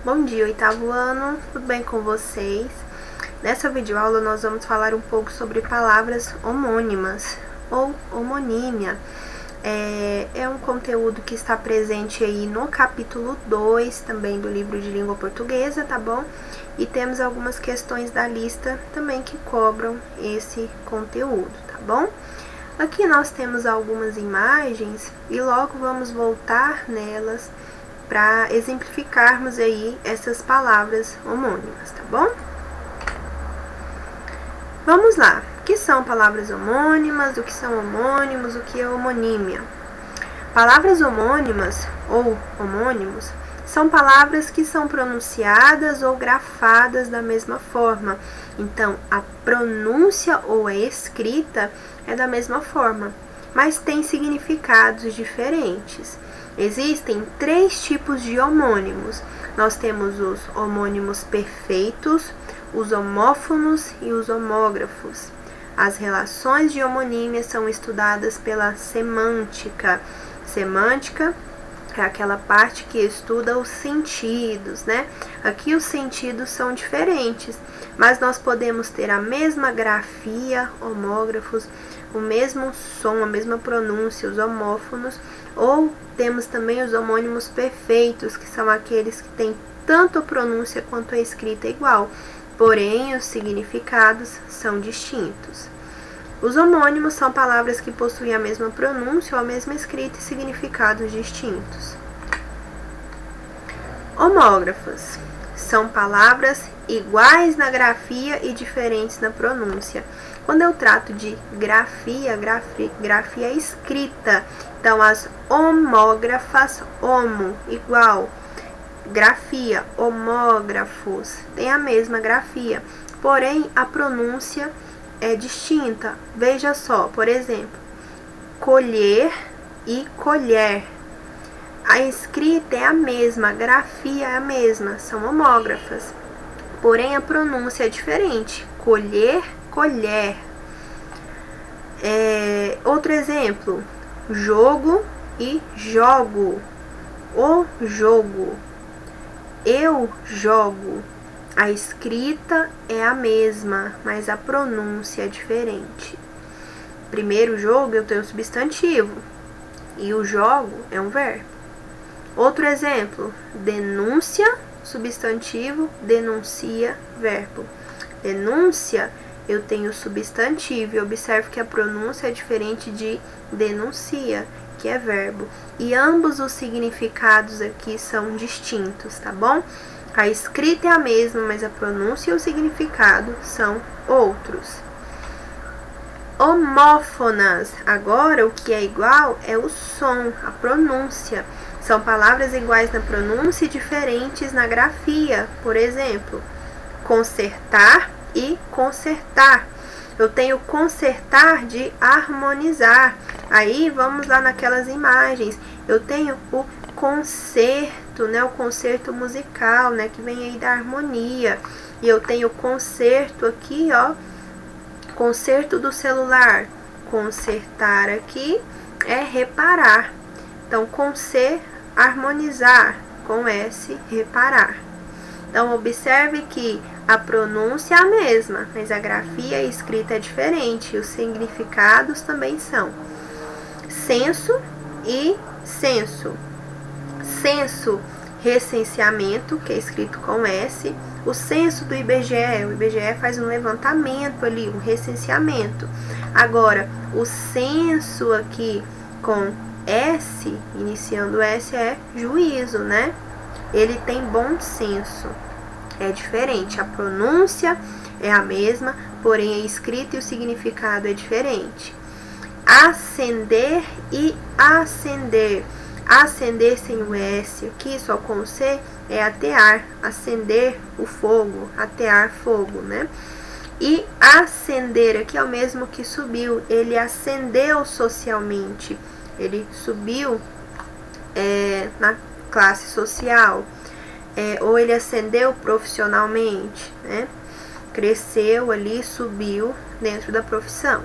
Bom dia, oitavo ano, tudo bem com vocês? Nessa videoaula nós vamos falar um pouco sobre palavras homônimas ou homonímia. É um conteúdo que está presente aí no capítulo 2 também do livro de língua portuguesa, tá bom? E temos algumas questões da lista também que cobram esse conteúdo, tá bom? Aqui nós temos algumas imagens e logo vamos voltar nelas para exemplificarmos aí essas palavras homônimas, tá bom? Vamos lá. O que são palavras homônimas, o que são homônimos, o que é homonímia? Palavras homônimas ou homônimos são palavras que são pronunciadas ou grafadas da mesma forma. Então, a pronúncia ou a escrita é da mesma forma, mas tem significados diferentes. Existem 3 tipos de homônimos. Nós temos os homônimos perfeitos, os homófonos e os homógrafos. As relações de homonímia são estudadas pela semântica. Semântica é aquela parte que estuda os sentidos, né? Aqui os sentidos são diferentes, mas nós podemos ter a mesma grafia, homógrafos, o mesmo som, a mesma pronúncia, os homófonos, ou temos também os homônimos perfeitos, que são aqueles que têm tanto a pronúncia quanto a escrita igual, porém os significados são distintos. Os homônimos são palavras que possuem a mesma pronúncia ou a mesma escrita e significados distintos. Homógrafas são palavras iguais na grafia e diferentes na pronúncia. Quando eu trato de grafia é escrita. Então, as homógrafas, homo, igual. Grafia, homógrafos, tem a mesma grafia. Porém, a pronúncia é distinta. Veja só, por exemplo, colher e colher. A escrita é a mesma, a grafia é a mesma, são homógrafas. Porém, a pronúncia é diferente. Colher, colher. Outro exemplo, jogo e jogo. O jogo. Eu jogo. A escrita é a mesma, mas a pronúncia é diferente. Primeiro jogo eu tenho substantivo e o jogo é um verbo. Outro exemplo, denúncia, substantivo, denuncia, verbo. Denúncia, eu tenho substantivo e observo que a pronúncia é diferente de denuncia, que é verbo. E ambos os significados aqui são distintos, tá bom? A escrita é a mesma, mas a pronúncia e o significado são outros. Homófonas. Agora, o que é igual é o som, a pronúncia. São palavras iguais na pronúncia e diferentes na grafia. Por exemplo, consertar e consertar. Eu tenho consertar de harmonizar. Aí, vamos lá naquelas imagens. Eu tenho o concerto, né? O concerto musical, né? Que vem aí da harmonia. E eu tenho concerto aqui, ó. Concerto do celular. Consertar aqui é reparar. Então, harmonizar. Com S, reparar. Então, observe que a pronúncia é a mesma, mas a grafia e a escrita é diferente. E os significados também são. Censo e censo. Censo, recenseamento, que é escrito com S. O censo do IBGE, o IBGE faz um levantamento ali, um recenseamento. Agora, o censo aqui com S, iniciando S, é juízo, né? Ele tem bom senso. É diferente, a pronúncia é a mesma, porém a escrita e o significado é diferente. Acender e acender. Acender sem o S aqui, só com o C, é atear. Acender o fogo, atear fogo, né? E ascender aqui é o mesmo que subiu. Ele ascendeu socialmente. Ele subiu na classe social. Ou ele ascendeu profissionalmente, né? Cresceu ali, subiu dentro da profissão.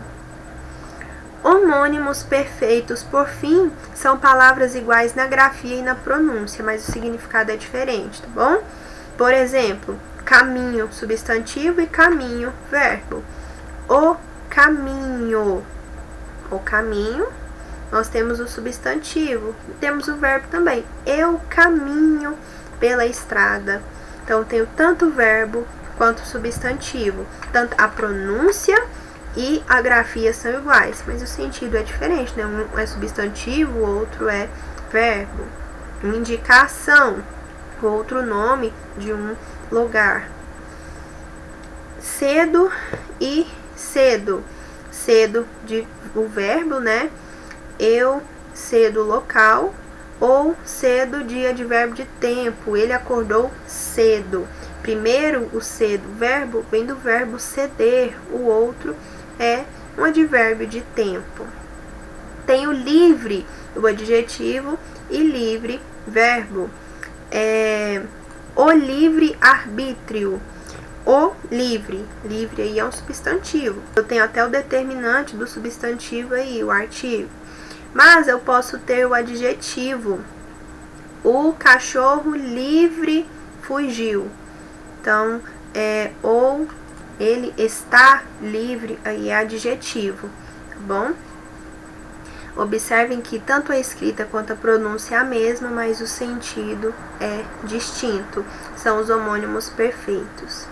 Homônimos perfeitos, por fim, são palavras iguais na grafia e na pronúncia, mas o significado é diferente, tá bom? Por exemplo, caminho, substantivo, e caminho, verbo. O caminho. O caminho, nós temos o substantivo, temos o verbo também. Eu caminho pela estrada. Então, eu tenho tanto o verbo quanto o substantivo. Tanto a pronúncia e a grafia são iguais, mas o sentido é diferente, né? Um é substantivo, o outro é verbo. Uma indicação, outro nome de um lugar. Cedo e cedo. Cedo de o verbo, né? Eu, cedo, local. Ou cedo, dia de verbo de tempo. Ele acordou cedo. Primeiro, o cedo, verbo, vem do verbo ceder. O outro é um advérbio de tempo. Tem o livre, o adjetivo, e livre, verbo. O livre arbítrio. O livre. Livre aí é um substantivo. Eu tenho até o determinante do substantivo aí, o artigo. Mas eu posso ter o adjetivo. O cachorro livre fugiu. Então, ou ele está livre, aí é adjetivo, tá bom? Observem que tanto a escrita quanto a pronúncia é a mesma, mas o sentido é distinto. São os homônimos perfeitos.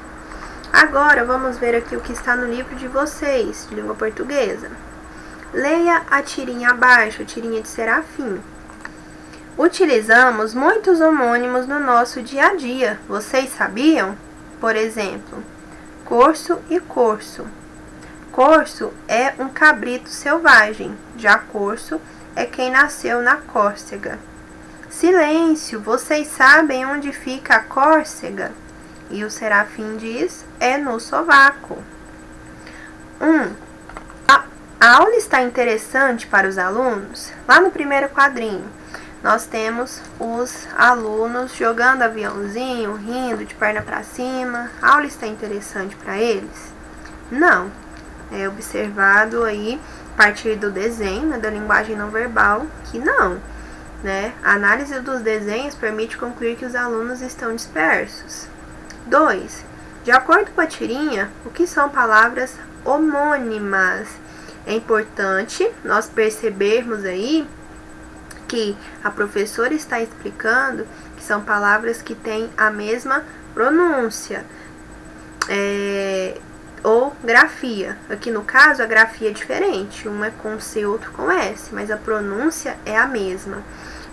Agora, vamos ver aqui o que está no livro de vocês, de língua portuguesa. Leia a tirinha abaixo, a tirinha de Serafim. Utilizamos muitos homônimos no nosso dia a dia. Vocês sabiam? Por exemplo, corso e corso. Corso é um cabrito selvagem, já corso é quem nasceu na Córcega. Silêncio, vocês sabem onde fica a Córcega? E o Serafim diz, é no sovaco. A aula está interessante para os alunos? Lá no primeiro quadrinho, nós temos os alunos jogando aviãozinho, rindo de perna para cima. A aula está interessante para eles? Não. É observado aí, a partir do desenho, né, da linguagem não verbal, que não. Né? A análise dos desenhos permite concluir que os alunos estão dispersos. 2. De acordo com a tirinha, o que são palavras homônimas? É importante nós percebermos aí que a professora está explicando que são palavras que têm a mesma pronúncia ou grafia. Aqui no caso a grafia é diferente, uma é com C, outro com S, mas a pronúncia é a mesma.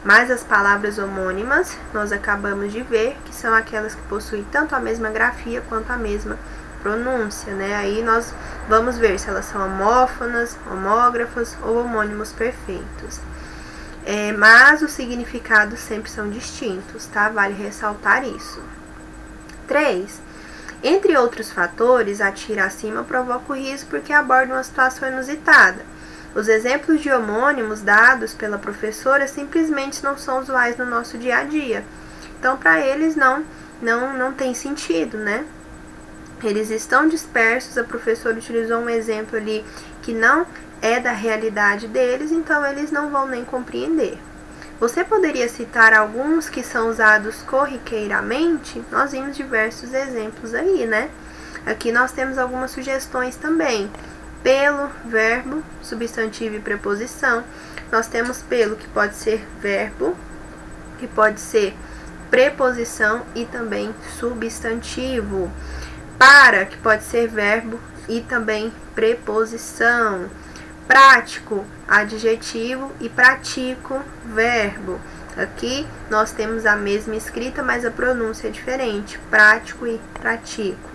Mas as palavras homônimas, nós acabamos de ver que são aquelas que possuem tanto a mesma grafia quanto a mesma pronúncia, né? Aí nós vamos ver se elas são homófonas, homógrafas ou homônimos perfeitos. Mas os significados sempre são distintos, tá? Vale ressaltar isso. 3. Entre outros fatores, a tira acima provoca o riso porque aborda uma situação inusitada. Os exemplos de homônimos dados pela professora simplesmente não são usuais no nosso dia a dia. Então, para eles não tem sentido, né? Eles estão dispersos, a professora utilizou um exemplo ali que não é da realidade deles, então eles não vão nem compreender. Você poderia citar alguns que são usados corriqueiramente? Nós vimos diversos exemplos aí, né? Aqui nós temos algumas sugestões também. Pelo, verbo, substantivo e preposição. Nós temos pelo, que pode ser verbo, que pode ser preposição e também substantivo. Para, que pode ser verbo e também preposição. Prático, adjetivo, e pratico, verbo. Aqui nós temos a mesma escrita, mas a pronúncia é diferente. Prático e pratico.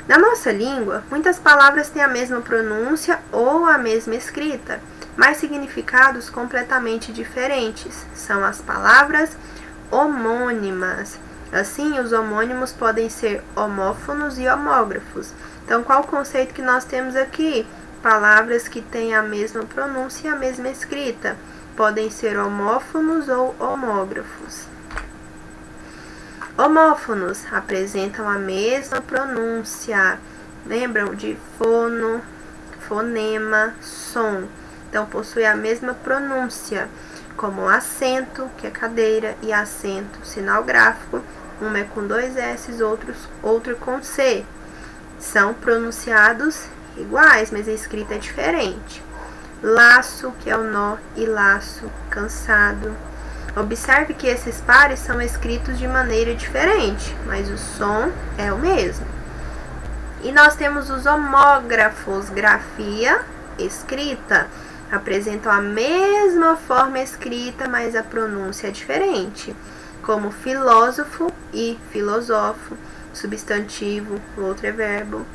Na nossa língua, muitas palavras têm a mesma pronúncia ou a mesma escrita, mas significados completamente diferentes. São as palavras homônimas. Assim, os homônimos podem ser homófonos e homógrafos. Então, qual o conceito que nós temos aqui? Palavras que têm a mesma pronúncia e a mesma escrita. Podem ser homófonos ou homógrafos. Homófonos apresentam a mesma pronúncia. Lembram de fono, fonema, som. Então, possui a mesma pronúncia, como acento, que é cadeira, e acento, sinal gráfico, uma é com 2 S, outro com C. São pronunciados iguais, mas a escrita é diferente. Laço, que é o nó, e laço, cansado. Observe que esses pares são escritos de maneira diferente, mas o som é o mesmo. E nós temos os homógrafos, grafia, escrita. Apresentam a mesma forma escrita, mas a pronúncia é diferente, como filósofo e filosofo, substantivo, o outro é verbo.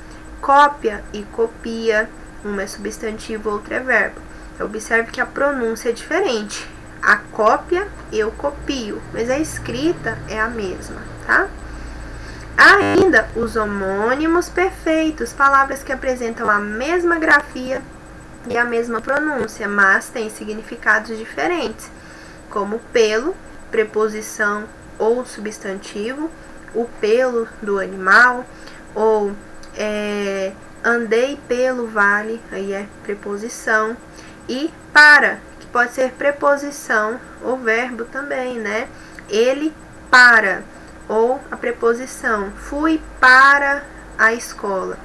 Cópia e copia, uma é substantivo, outra é verbo. Observe que a pronúncia é diferente. A cópia eu copio, mas a escrita é a mesma, tá? Ainda os homônimos perfeitos, palavras que apresentam a mesma grafia e a mesma pronúncia, mas têm significados diferentes, como pelo, preposição ou substantivo, o pelo do animal, ou andei pelo vale, aí é preposição, e para, que pode ser preposição ou verbo também, né? Ele para, ou a preposição, fui para a escola.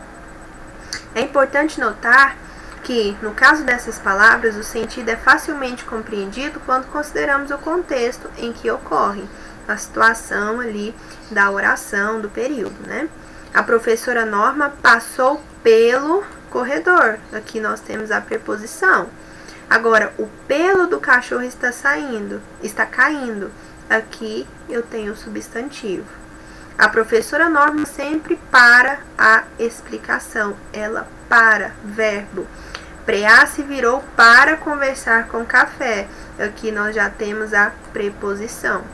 É importante notar que, no caso dessas palavras, o sentido é facilmente compreendido quando consideramos o contexto em que ocorre, a situação ali da oração, do período, né? A professora Norma passou pelo corredor. Aqui nós temos a preposição. Agora, o pelo do cachorro está caindo. Aqui eu tenho o substantivo. A professora Norma sempre para a explicação. Ela para, verbo. Preá se virou para conversar com Café. Aqui nós já temos a preposição.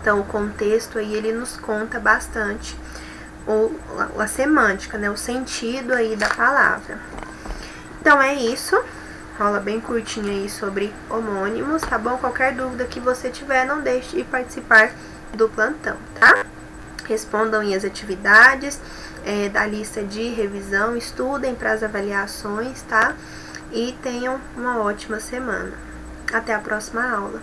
Então, o contexto aí, ele nos conta bastante a semântica, né? O sentido aí da palavra. Então, é isso. Aula bem curtinha aí sobre homônimos, tá bom? Qualquer dúvida que você tiver, não deixe de participar do plantão, tá? Respondam aí as atividades da lista de revisão, estudem para as avaliações, tá? E tenham uma ótima semana. Até a próxima aula.